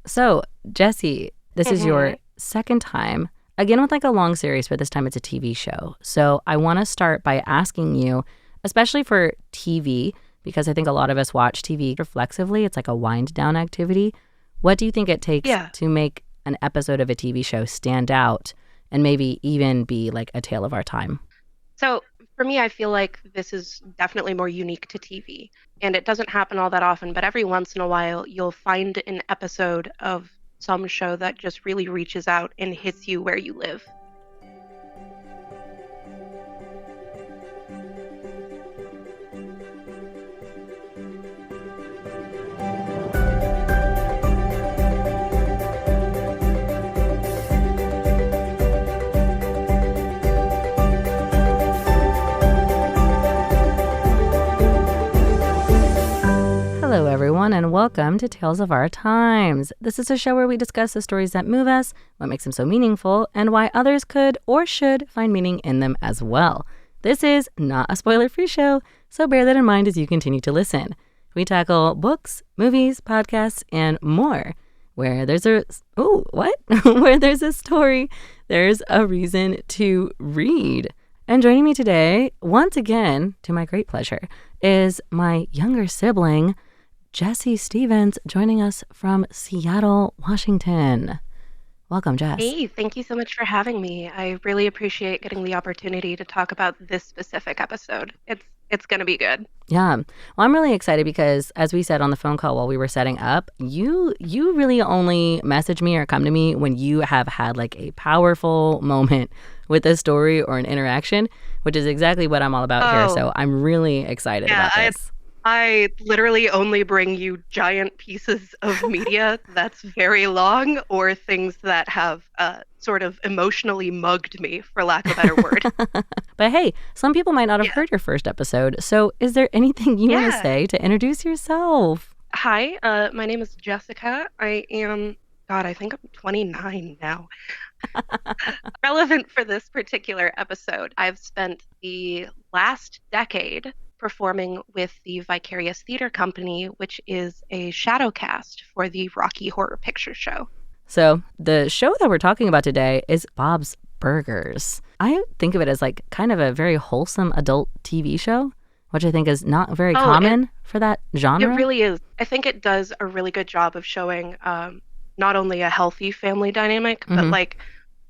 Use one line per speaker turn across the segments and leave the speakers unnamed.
So, Jesse, this is your
hmm
second time, again with like a long series, but this time it's a TV show. So, I want to start by asking you, especially for TV, because I think a lot of us watch TV reflexively, it's like a wind down activity. What do you think it takes
Yeah.
to make an episode of a TV show stand out and maybe even be like a tale of our time?
So for me, I feel like this is definitely more unique to TV. And it doesn't happen all that often, but every once in a while, you'll find an episode of some show that just really reaches out and hits you where you live.
Hello, everyone, and welcome to Tales of Our Times. This is a show where we discuss the stories that move us, what makes them so meaningful, and why others could or should find meaning in them as well. This is not a spoiler-free show, so bear that in mind as you continue to listen. We tackle books, movies, podcasts, and more. Where there's a Where there's a story, there's a reason to read. And joining me today, once again, to my great pleasure, is my younger sibling, Jesse Stevens, joining us from Seattle, Washington. Welcome, Jess.
Hey, thank you so much for having me. I really appreciate getting the opportunity to talk about this specific episode. It's going to be good.
Yeah. Well, I'm really excited because, as we said on the phone call while we were setting up, you really only message me or come to me when you have had like a powerful moment with a story or an interaction, which is exactly what I'm all about here.
Oh,
So I'm really excited
yeah,
about this.
I literally only bring you giant pieces of media that's very long or things that have sort of emotionally mugged me, for lack of a better word.
But hey, some people might not have
Yeah.
heard your first episode. So is there anything you want to
Yeah.
say to introduce yourself?
Hi, my name is Jessica. God, I think I'm 29 now. Relevant for this particular episode, I've spent the last decade performing with the Vicarious Theater Company, which is a shadow cast for the Rocky Horror Picture Show.
So the show that we're talking about today is Bob's Burgers. I think of it as like kind of a very wholesome adult TV show, which I think is not very
Oh,
common for that
it
genre.
really is. I think it does a really good job of showing not only a healthy family dynamic, but
Hmm.
like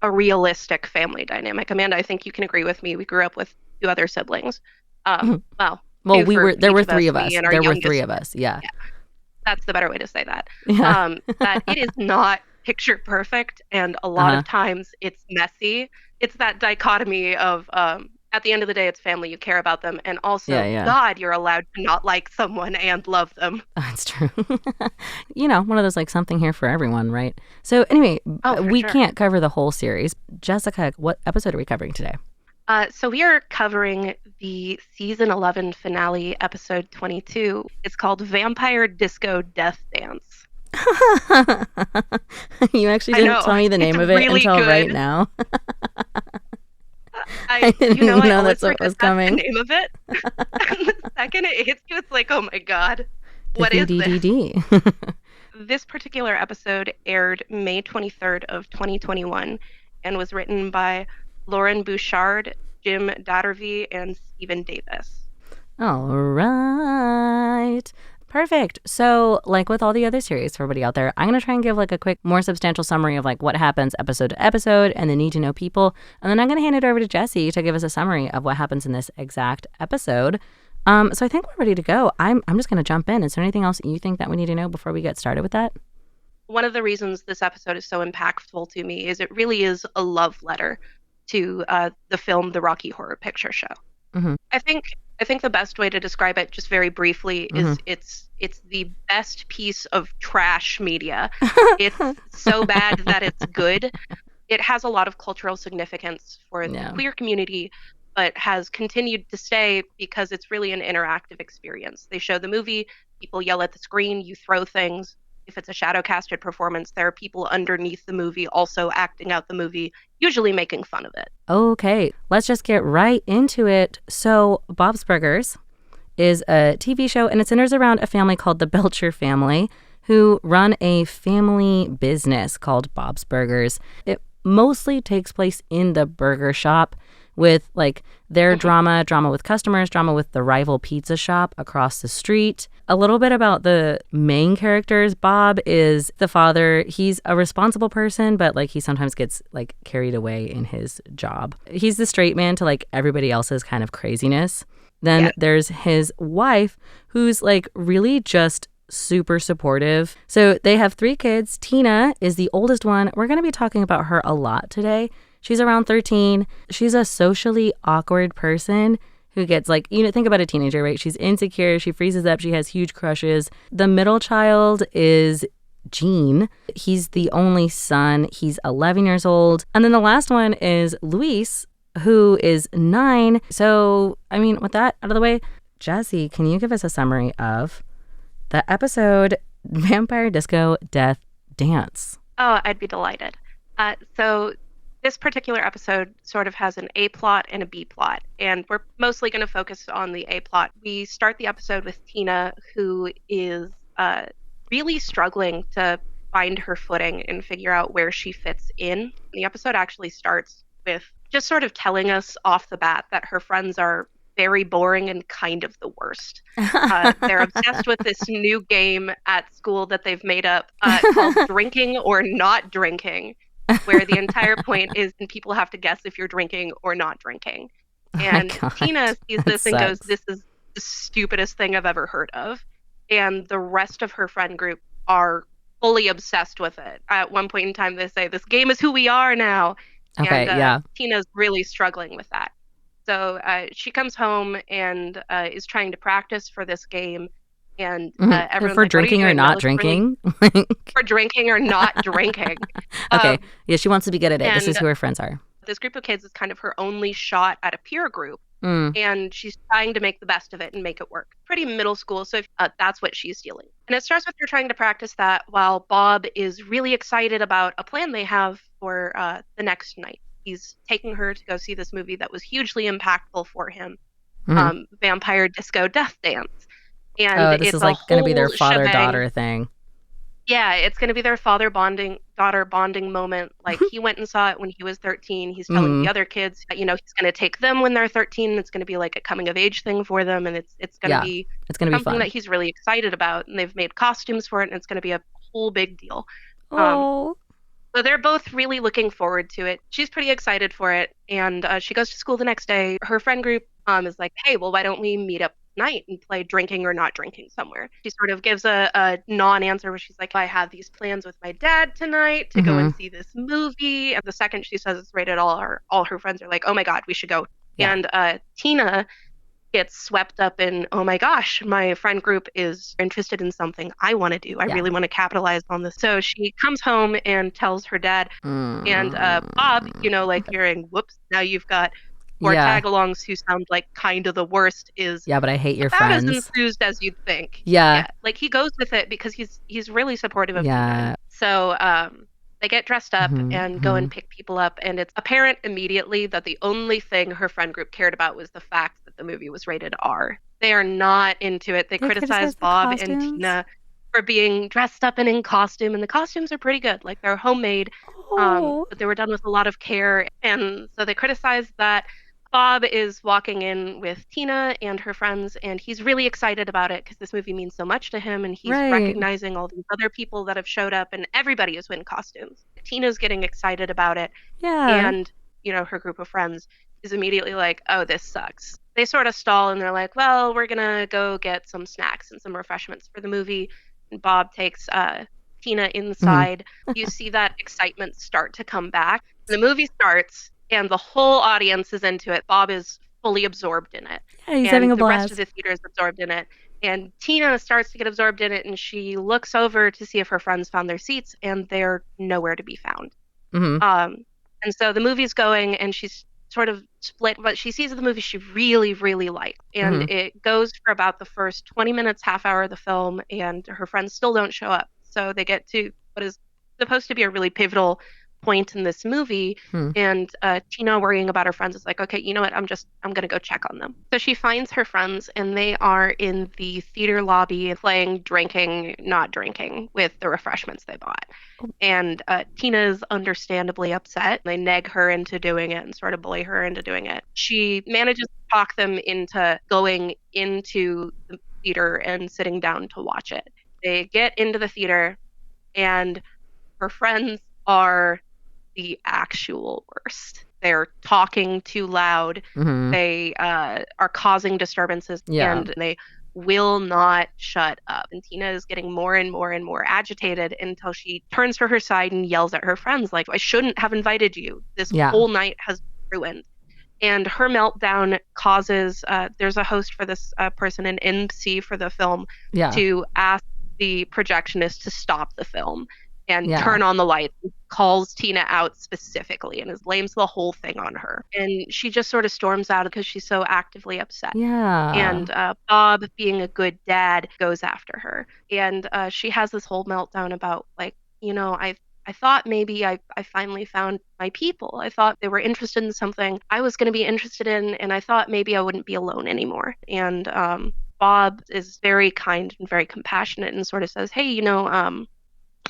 a realistic family dynamic. Amanda, I think you can agree with me. We grew up with two other siblings. Well,
Well,
two for
there
each
were
of us,
three of
me
us.
and our
There were three
youngest.
of us. Yeah.
Yeah, that's the better way to say that.
Yeah.
That it is not picture perfect, and a lot
Uh-huh.
of times it's messy. It's that dichotomy of at the end of the day, it's family, you care about them, and
Yeah,
also,
yeah.
God, you're allowed to not like someone and love them.
That's true. One of those like something here for everyone, right? So anyway,
Oh, for
we
sure.
can't cover the whole series. Jessica, what episode are we covering today?
So we are covering the season 11 finale, episode 22. It's called Vampire Disco Death Dance.
You actually
I
didn't
know,
tell me the
it's
name of it
really
until right
good.
now. I
I,
didn't
you know,
even
I
know
always
that's what
forget
was
that's the
coming.
name of it. And the second it hits you, it's like, oh my God,
The
what is this?
DDDD.
This particular episode aired May 23rd of 2021 and was written by Lauren Bouchard, Jim Dattervey, and Stephen Davis.
All right. Perfect. So, like with all the other series for everybody out there, I'm going to try and give like a quick, more substantial summary of like what happens episode to episode and the need to know people. And then I'm going to hand it over to Jesse to give us a summary of what happens in this exact episode. So I think we're ready to go. I'm just going to jump in. Is there anything else you think that we need to know before we get started with that?
One of the reasons this episode is so impactful to me is it really is a love letter to the film The Rocky Horror Picture Show.
Mm-hmm.
I think the best way to describe it, just very briefly,
Mm-hmm.
is it's the best piece of trash media. It's so bad that it's good. It has a lot of cultural significance for the
Yeah.
queer community, but has continued to stay because it's really an interactive experience. They show the movie, people yell at the screen, you throw things. If it's a shadow casted performance, there are people underneath the movie also acting out the movie, usually making fun of it.
Okay, let's just get right into it. So, Bob's Burgers is a TV show, and it centers around a family called the Belcher family, who run a family business called Bob's Burgers. It mostly takes place in the burger shop with like their drama with customers, drama with the rival pizza shop across the street. A little bit about the main characters. Bob is the father. He's a responsible person, but like he sometimes gets like carried away in his job. He's the straight man to like everybody else's kind of craziness. Then there's his wife, who's like really just super supportive. So they have 3 kids. Tina is the oldest one. We're going to be talking about her a lot today. She's around 13. She's a socially awkward person who gets like, think about a teenager, right? She's insecure. She freezes up. She has huge crushes. The middle child is Gene. He's the only son. He's 11 years old. And then the last one is Luis, who is 9. So, with that out of the way, Jesse, can you give us a summary of the episode Vampire Disco Death Dance?
Oh, I'd be delighted. So this particular episode sort of has an A plot and a B plot, and we're mostly going to focus on the A plot. We start the episode with Tina, who is really struggling to find her footing and figure out where she fits in. The episode actually starts with just sort of telling us off the bat that her friends are very boring and kind of the worst. They're obsessed with this new game at school that they've made up called Drinking or Not Drinking, where the entire point is people have to guess if you're drinking or not drinking. And Tina sees this and goes, "This is the stupidest thing I've ever heard of." And the rest of her friend group are fully obsessed with it. At one point in time, they say, "This game is who we are now."
Okay,
and Tina's really struggling with that. So she comes home and is trying to practice for this game. And everyone's
for
like,
drinking or not drinking?
For drinking or not drinking.
Okay. Yeah, she wants to be good at it. This is who her friends are.
This group of kids is kind of her only shot at a peer group. And she's trying to make the best of it and make it work. Pretty middle school, so that's what she's dealing. And it starts with her trying to practice that while Bob is really excited about a plan they have for the next night. He's taking her to go see this movie that was hugely impactful for him, Vampire Disco Death Dance. And
this is like going to be their father-daughter thing.
Yeah, it's going to be their father-daughter bonding moment. Like, he went and saw it when he was 13. He's telling the other kids, he's going to take them when they're 13. It's going to be like a coming-of-age thing for them, and it's going to be something that he's really excited about. And they've made costumes for it, and it's going to be a whole big deal. So they're both really looking forward to it. She's pretty excited for it, and she goes to school the next day. Her friend group is like, "Hey, well, why don't we meet up night and play Drinking or Not Drinking somewhere?" She sort of gives a non-answer where she's like, "I have these plans with my dad tonight to go and see this movie." And the second she says it's rated R, all her friends are like, "Oh my God, we should go." Yeah. And Tina gets swept up in, "Oh my gosh, my friend group is interested in something I want to do. I really want to capitalize on this." So she comes home and tells her dad. And Bob, like hearing, "Whoops, now you've got 4 tag-alongs who sound like kind of the worst," is
but I hate your
about
friends.
as enthused as you'd think.
Yeah.
Like, he goes with it because he's really supportive of Tina. So they get dressed up and go and pick people up, and it's apparent immediately that the only thing her friend group cared about was the fact that the movie was rated R. They are not into it. They criticize Bob and Tina for being dressed up and in costume, and the costumes are pretty good. Like, they're homemade, but they were done with a lot of care. And so they criticize that. Bob is walking in with Tina and her friends, and he's really excited about it because this movie means so much to him, and he's recognizing all these other people that have showed up, and everybody is in costumes. Tina's getting excited about it, and her group of friends is immediately like, "Oh, this sucks." They sort of stall, and they're like, "Well, we're gonna go get some snacks and some refreshments for the movie." And Bob takes Tina inside. You see that excitement start to come back. The movie starts, and the whole audience is into it. Bob is fully absorbed in it.
Yeah, he's having a blast.
The rest of the theater is absorbed in it. And Tina starts to get absorbed in it, and she looks over to see if her friends found their seats, and they're nowhere to be found. And so the movie's going, and she's sort of split, but she sees the movie she really, really liked. And it goes for about the first 20 minutes, half hour of the film, and her friends still don't show up. So they get to what is supposed to be a really pivotal point in this movie.
Hmm.
And Tina, worrying about her friends, is like, okay, you know what? I'm gonna go check on them. So she finds her friends, and they are in the theater lobby playing, drinking, not drinking with the refreshments they bought. And Tina's understandably upset. They nag her into doing it and sort of bully her into doing it. She manages to talk them into going into the theater and sitting down to watch it. They get into the theater, and her friends are the actual worst. They're talking too loud.
Hmm.
They are causing disturbances,
Yeah.
and they will not shut up. And Tina is getting more and more and more agitated until she turns to her side and yells at her friends, like, I shouldn't have invited you. This
Yeah.
whole night has been ruined. And her meltdown causes, there's a host for this person, an MC for the film,
Yeah.
to ask the projectionist to stop the film and
Yeah.
turn on the lights. Calls Tina out specifically and blames the whole thing on her. And she just sort of storms out because she's so actively upset.
Yeah.
And Bob, being a good dad, goes after her. And she has this whole meltdown about, like, I thought maybe I finally found my people. I thought they were interested in something I was going to be interested in, and I thought maybe I wouldn't be alone anymore. And Bob is very kind and very compassionate and sort of says, hey,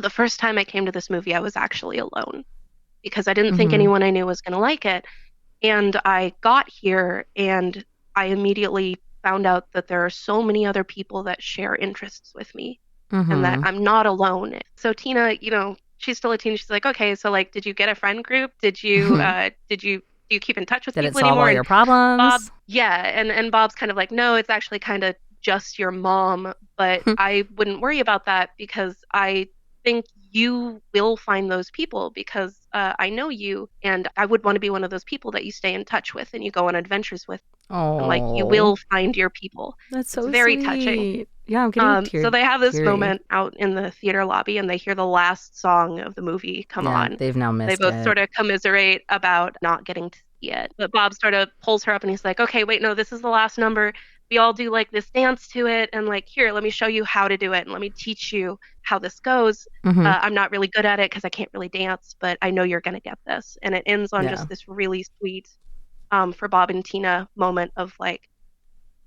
the first time I came to this movie, I was actually alone because I didn't think
Hmm.
anyone I knew was going to like it. And I got here and I immediately found out that there are so many other people that share interests with me and that
Hmm.
I'm not alone. So Tina, she's still a teen. She's like, okay, so like, did you get a friend group? Do you keep in touch with
Did it
people
solve
anymore?
all
And
your
Bob,
problems?
yeah, and Bob's kind of like, no, it's actually kind of just your mom, but I wouldn't worry about that because I think you will find those people because I know you, and I would want to be one of those people that you stay in touch with and you go on adventures with, and like you
Oh,
will find your people.
that's
It's
so
very touching.
sweet. Yeah, I'm getting
So they have this
teary.
moment out in the theater lobby, and they hear the last song of the movie come
Yeah,
on.
they've now
They
missed
both
it.
sort of commiserate about not getting to see it. But Bob sort of pulls her up, and he's like, "Okay, wait, no, this is the last number. We all do like this dance to it, and like here, let me show you how to do it, and let me teach you how this goes.
Hmm.
I'm not really good at it because I can't really dance, but I know you're gonna get this." And it ends on
Yeah.
just this really sweet, for Bob and Tina moment of like,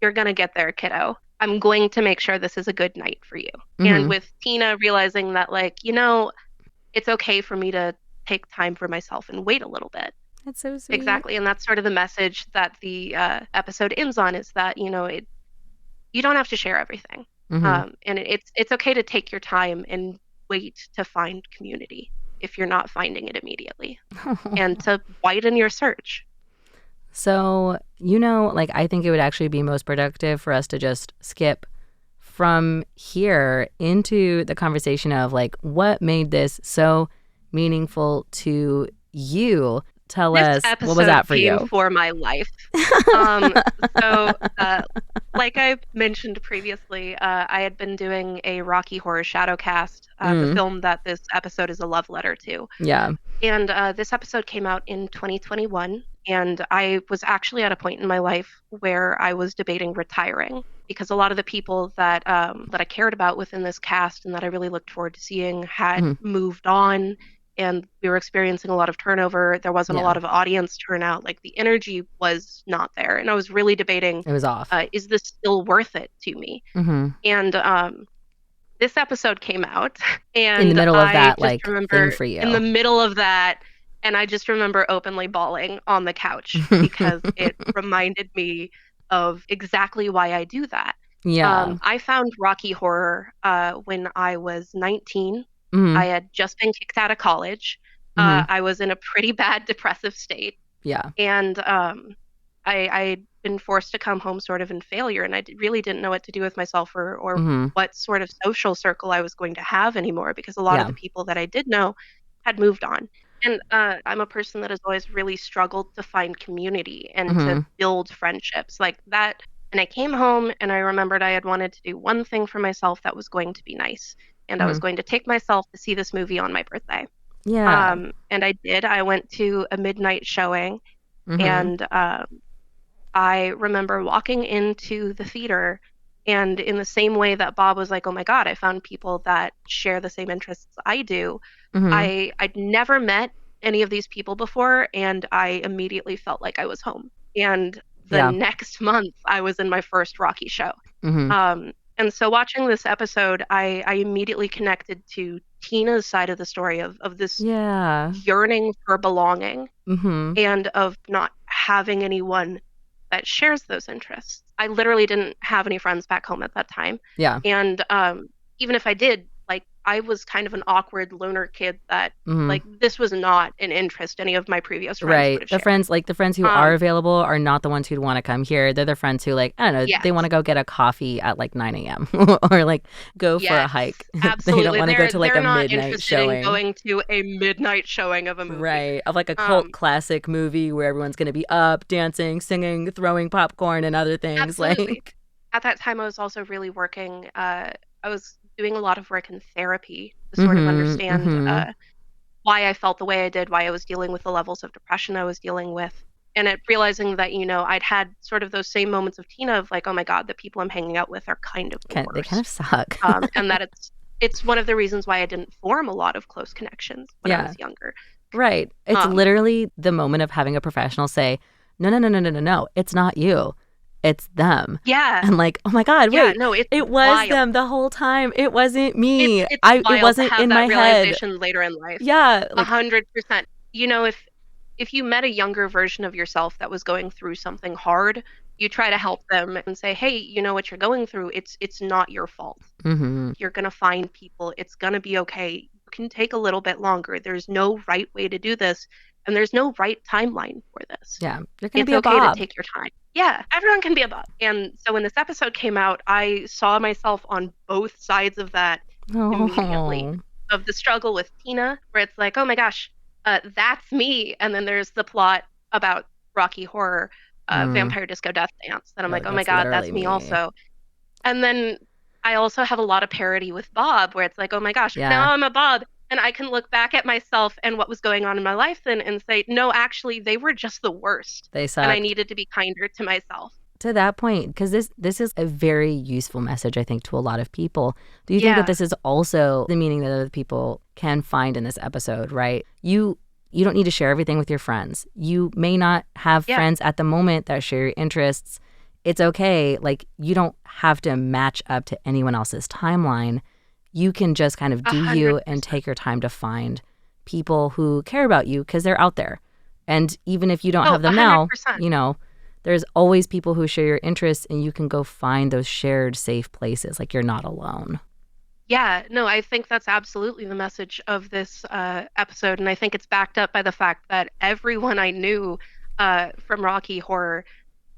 you're going to get there, kiddo. I'm going to make sure this is a good night for you. And
Hmm.
with Tina realizing that, like, it's okay for me to take time for myself and wait a little bit.
That's so sweet.
Exactly. And that's sort of the message that the episode ends on is that, you don't have to share everything.
Hmm.
And it's okay to take your time and wait to find community if you're not finding it immediately and to widen your search.
So, like, I think it would actually be most productive for us to just skip from here into the conversation of, like, what made this so meaningful to you? Tell
This
us, what was
episode
that for
came
you?
for my life. Um, so, like I mentioned previously, I had been doing a Rocky Horror Shadowcast, the
Mm,
film that this episode is a love letter to.
yeah.
And this episode came out in 2021, and I was actually at a point in my life where I was debating retiring because a lot of the people that I cared about within this cast and that I really looked forward to seeing had
Hmm.
moved on, and we were experiencing a lot of turnover. There wasn't a
Yeah.
lot of audience turnout. Like the energy was not there, and I was really debating,
It was off.
is this still worth it to me?
Hmm.
And this episode came out,
In the
and
middle of
I
that,
just
like, thing
remember
for
in the
you.
middle of that, and I just remember openly bawling on the couch because it reminded me of exactly why I do that.
Yeah.
I found Rocky Horror when I was 19.
Hmm.
I had just been kicked out of college.
Hmm.
I was in a pretty bad depressive state,
Yeah.
and I'd been forced to come home sort of in failure, and really didn't know what to do with myself or
Hmm.
what sort of social circle I was going to have anymore because a lot of
Yeah.
the people that I did know had moved on. And I'm a person that has always really struggled to find community and to
Hmm.
build friendships like that. And I came home and I remembered I had wanted to do one thing for myself that was going to be nice. And I was
Hmm.
going to take myself to see this movie on my birthday.
Yeah.
And I did. I went to a midnight showing,
Hmm.
and I remember walking into the theater, and in the same way that Bob was like, "Oh my God, I found people that share the same interests I do."
Hmm.
I'd never met any of these people before, and I immediately felt like I was home. And the
Yeah.
next month, I was in my first Rocky show.
Mm-hmm.
And so watching this episode, I immediately connected to Tina's side of the story of this
Yeah.
yearning for belonging
Mm-hmm.
and of not having anyone that shares those interests. I literally didn't have any friends back home at that time.
Yeah.
And even if I did, like I was kind of an awkward loner kid that
Mm-hmm.
like this was not an interest any of my previous friends would
Right.
have
The
shared.
friends, like the friends who are
Um,
available are not the ones who'd want to come here. They're the friends who, like, I don't know, they want
yes,
to go get a coffee at like 9 a.m. or like go for a
yes,
hike. They don't
absolutely.
want to go to like
They're
a
not
midnight
interested in
showing.
going to a midnight showing of a movie.
Right. Of like a cult
Um,
classic movie where everyone's going to be up, dancing, singing, throwing popcorn and other things.
Absolutely.
Like,
At that time, I was also really working. I was doing a lot of work in therapy to sort of
mm-hmm.
understand
Mm-hmm.
why I felt the way I did, why I was dealing with the levels of depression I was dealing with. And realizing that, I'd had sort of those same moments of Tina of like, oh my God, the people I'm hanging out with are kind of the
They kind of
worst.
suck.
And that it's one of the reasons why I didn't form a lot of close connections when I
Yeah.
was younger.
Right. It's
Um,
literally the moment of having a professional say, no, no, no, no, no, no, no. It's not you. It's them.
yeah,
And like, oh my God,
yeah,
wait,
no, it's
it was
wild.
them the whole time. It wasn't me.
It's
It
wild to
wasn't
have
in
that
my head.
realization later in life.
Yeah.
A
Like,
100%. If you met a younger version of yourself that was going through something hard, you try to help them and say, "Hey, you know what you're going through? It's not your fault.
mm-hmm.
You're gonna find people. It's gonna be okay. You can take a little bit longer. There's no right way to do this, and there's no right timeline for this.
Yeah. You're going to
It's
be a
okay to
Bob.
take your time." Yeah, everyone can be a bot. And so when this episode came out, I saw myself on both sides of that immediately
Oh.
of the struggle with Tina, where it's like, oh my gosh, that's me. And then there's the plot about Rocky Horror,
Mm.
Vampire Disco Death Dance, that I'm
You're
like,
like,
oh my
that's
God,
literally
that's me
me.
also. And then I also have a lot of parody with Bob, where it's like, oh my gosh,
Yeah.
now I'm a Bob. And I can look back at myself and what was going on in my life then and say, no, actually, they were just the worst.
They
And I
sucked.
needed to be kinder to myself.
To that point, because this is a very useful message, I think, to a lot of people. Do you think that
Yeah,
this is also the meaning that other people can find in this episode, right? You don't need to share everything with your friends. You may not have
yeah,
friends at the moment that share your interests. It's okay. Like, you don't have to match up to anyone else's timeline. You can just kind of
a
do
hundred
you and
percent.
take your time to find people who care about you because they're out there. And even if you don't
Oh,
have
a
them
hundred
now,
percent.
there's always people who share your interests and you can go find those shared safe places. Like, you're not alone.
Yeah, no, I think that's absolutely the message of this episode, and I think it's backed up by the fact that everyone I knew from Rocky Horror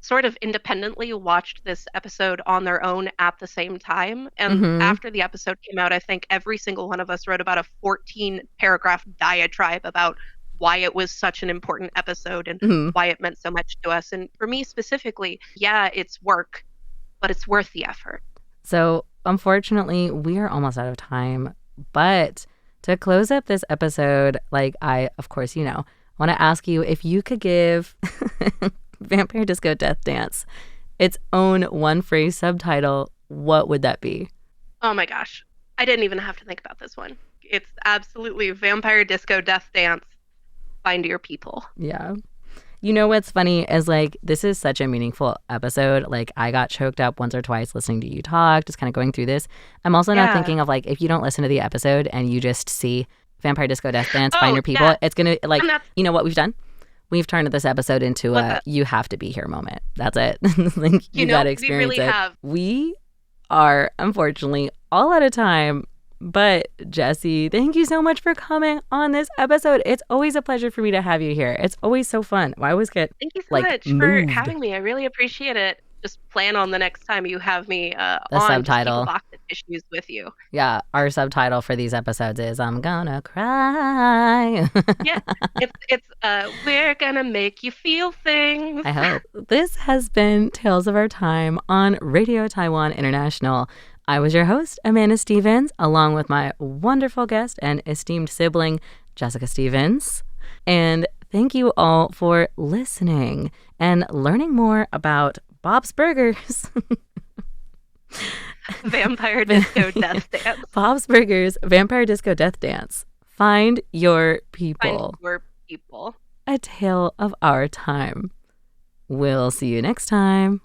sort of independently watched this episode on their own at the same time. And
Mm-hmm.
after the episode came out, I think every single one of us wrote about a 14-paragraph diatribe about why it was such an important episode and
Mm-hmm.
why it meant so much to us. And for me specifically, yeah, it's work, but it's worth the effort.
So, unfortunately, we are almost out of time. But to close up this episode, like, I, of course, want to ask you if you could give Vampire Disco Death Dance its own one phrase subtitle, what would that be?
Oh my gosh. I didn't even have to think about this one. It's absolutely Vampire Disco Death Dance. Find your people.
Yeah. You know what's funny is like this is such a meaningful episode. Like I got choked up once or twice listening to you talk, just kind of going through this. I'm also not
Yeah.
thinking of like if you don't listen to the episode and you just see Vampire Disco Death Dance, Find
Oh,
Your People,
yeah.
it's gonna like
And that's
you know what we've done? We've turned this episode into
what's
a
that.
you have to be here moment. That's it. Like you gotta
We
experience
really
it.
have.
We are unfortunately all out of time. But Jesse, thank you so much for coming on this episode. It's always a pleasure for me to have you here. It's always so fun. I always get
Thank you so
like
much for
moved.
having me. I really appreciate it. Just plan on the next time you have me
The
on. Just keep a
subtitle.
box of tissues with you.
Yeah, our subtitle for these episodes is I'm gonna cry.
Yeah, it's we're gonna make you feel things.
I hope. This has been Tales of Our Time on Radio Taiwan International. I was your host, Amanda Stevens, along with my wonderful guest and esteemed sibling, Jessica Stevens. And thank you all for listening and learning more about Bob's Burgers.
Vampire Disco Death Dance.
Bob's Burgers, Vampire Disco Death Dance. Find your
Find
people.
your people.
A tale of our time. We'll see you next time.